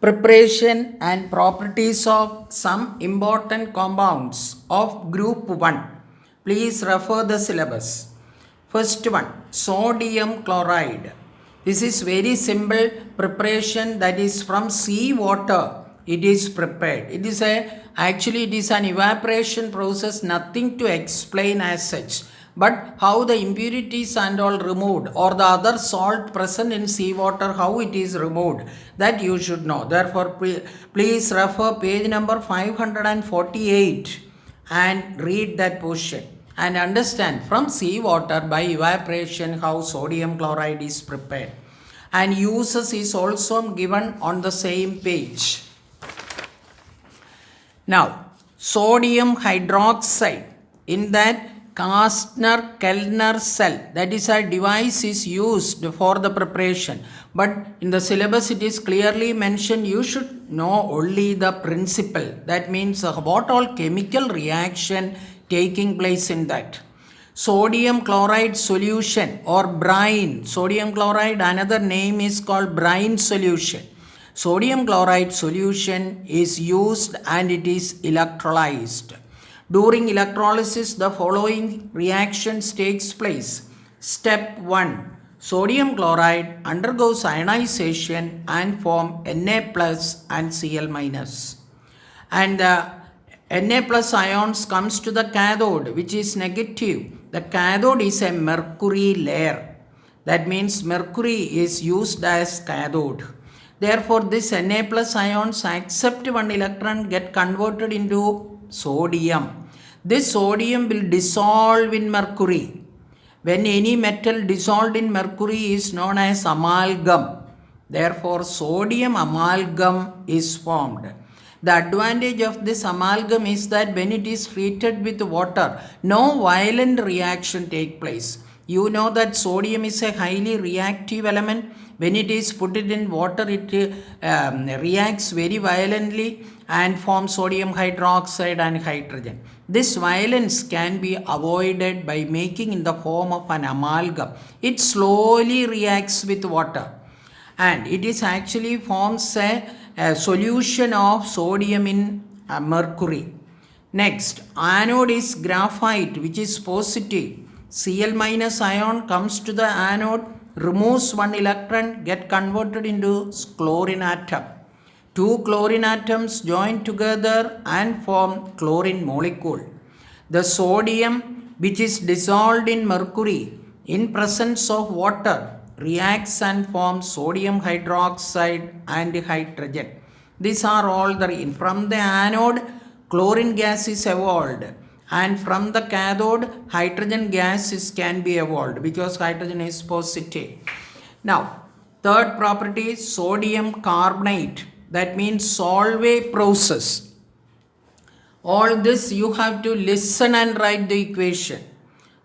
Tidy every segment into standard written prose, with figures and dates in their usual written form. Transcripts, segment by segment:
Preparation and properties of some important compounds of group 1. Please refer the syllabus. First one, sodium chloride. This is very simple preparation, that is from sea water it is prepared. Actually it is an evaporation process, nothing to explain as such. But how the impurities and all removed, or the other salt present in seawater, how it is removed, that you should know. Therefore, please refer page number 548 and read that portion and understand from seawater by evaporation how sodium chloride is prepared. And uses is also given on the same page. Now, sodium hydroxide, in that Kastner-Kellner cell, that is a device is used for the preparation. But in the syllabus it is clearly mentioned, you should know only the principle. That means what all chemical reaction taking place in that. Sodium chloride solution or brine. Sodium chloride, another name is called brine solution. Sodium chloride solution is used and it is electrolyzed. During electrolysis, the following reactions takes place. Step 1. Sodium chloride undergoes ionization and form Na plus and Cl minus. And the Na plus ions comes to the cathode, which is negative. The cathode is a mercury layer. That means mercury is used as cathode. Therefore, this Na plus ions accept one electron, get converted into sodium. This sodium will dissolve in mercury. When any metal dissolved in mercury is known as amalgam. Therefore, sodium amalgam is formed. The advantage of this amalgam is that when it is treated with water, no violent reaction takes place. You know that sodium is a highly reactive element. When it is put in water, it reacts very violently and forms sodium hydroxide and hydrogen. This violence can be avoided by making in the form of an amalgam. It slowly reacts with water and it is actually forms a solution of sodium in mercury. Next, anode is graphite, which is positive. Cl minus ion comes to the anode, removes one electron, get converted into chlorine atom. Two chlorine atoms join together and form chlorine molecule. The sodium, which is dissolved in mercury in presence of water, reacts and forms sodium hydroxide and hydrogen. These are all from the anode, chlorine gas is evolved, and from the cathode, hydrogen gas can be evolved because hydrogen is positive. Now, third property is sodium carbonate. That means Solvay process. All this you have to listen and write the equation.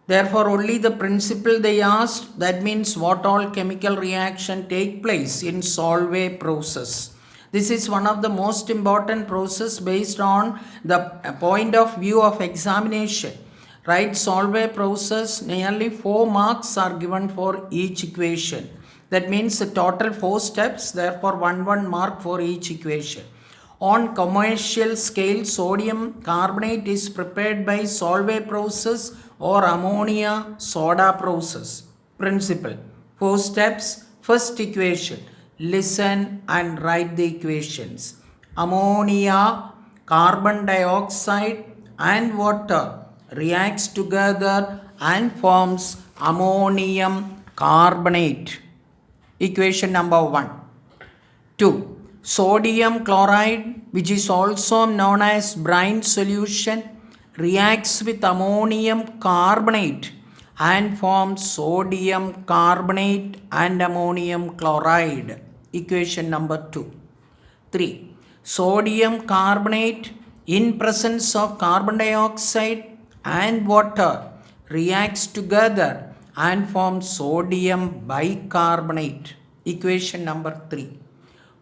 Therefore, only the principle they asked, that means what all chemical reaction take place in Solvay process. This is one of the most important process based on the point of view of examination. Right, Solvay process, nearly 4 marks are given for each equation. That means the total 4 steps, therefore 1 mark for each equation. On commercial scale, sodium carbonate is prepared by Solvay process or ammonia soda process. Principle. 4 steps. First equation. Listen and write the equations. Ammonia, carbon dioxide and water reacts together and forms ammonium carbonate. Equation number 1. 2. Sodium chloride, which is also known as brine solution, reacts with ammonium carbonate and forms sodium carbonate and ammonium chloride. Equation number 2. 3. Sodium carbonate in presence of carbon dioxide and water reacts together and forms sodium bicarbonate. Equation number 3.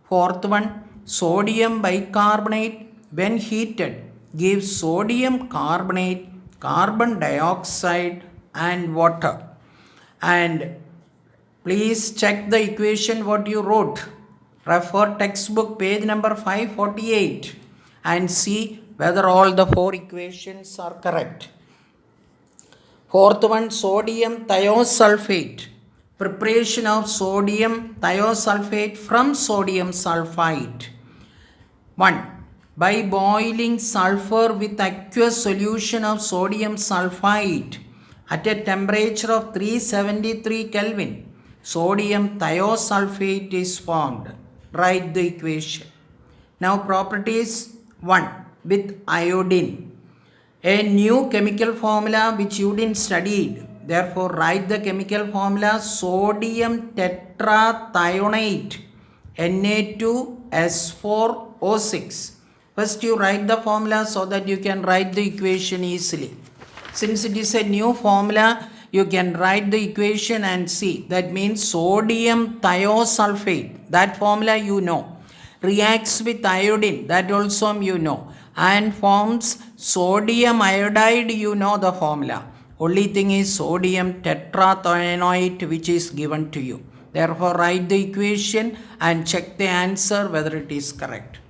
Fourth one, sodium bicarbonate when heated gives sodium carbonate, carbon dioxide and water. And please check the equation what you wrote. Refer textbook page number 548 and see whether all the four equations are correct. Fourth one, sodium thiosulfate. Preparation of sodium thiosulfate from sodium sulfite. 1. By boiling sulfur with aqueous solution of sodium sulfite at a temperature of 373 Kelvin, sodium thiosulfate is formed. Write the equation. Now properties 1. With iodine. A new chemical formula which you didn't studied. Therefore, write the chemical formula sodium tetrathionate Na2S4O6. First you write the formula so that you can write the equation easily. Since it is a new formula, you can write the equation and see. That means sodium thiosulfate. That formula you know. Reacts with iodine. That also you know. And forms sodium iodide, you know the formula. Only thing is sodium tetrathionate which is given to you. Therefore, write the equation and check the answer whether it is correct.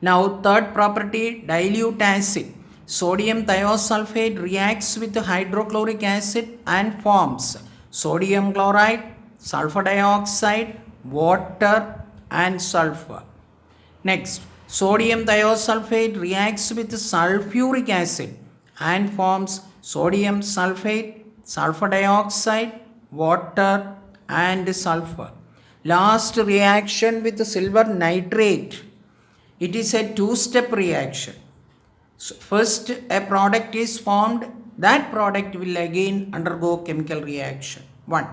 Now, third property, dilute acid. Sodium thiosulfate reacts with hydrochloric acid and forms sodium chloride, sulfur dioxide, water and sulfur. Next, sodium thiosulfate reacts with sulfuric acid and forms sodium sulfate, sulfur dioxide, water and sulfur. Last reaction with silver nitrate. It is a two-step reaction. So first a product is formed, that product will again undergo chemical reaction. 1.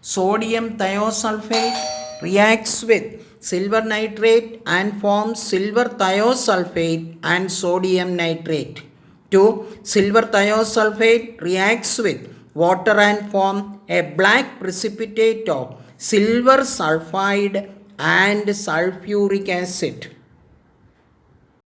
Sodium thiosulfate reacts with silver nitrate and forms silver thiosulfate and sodium nitrate. 2. Silver thiosulfate reacts with water and form a black precipitate of silver sulfide and sulfuric acid.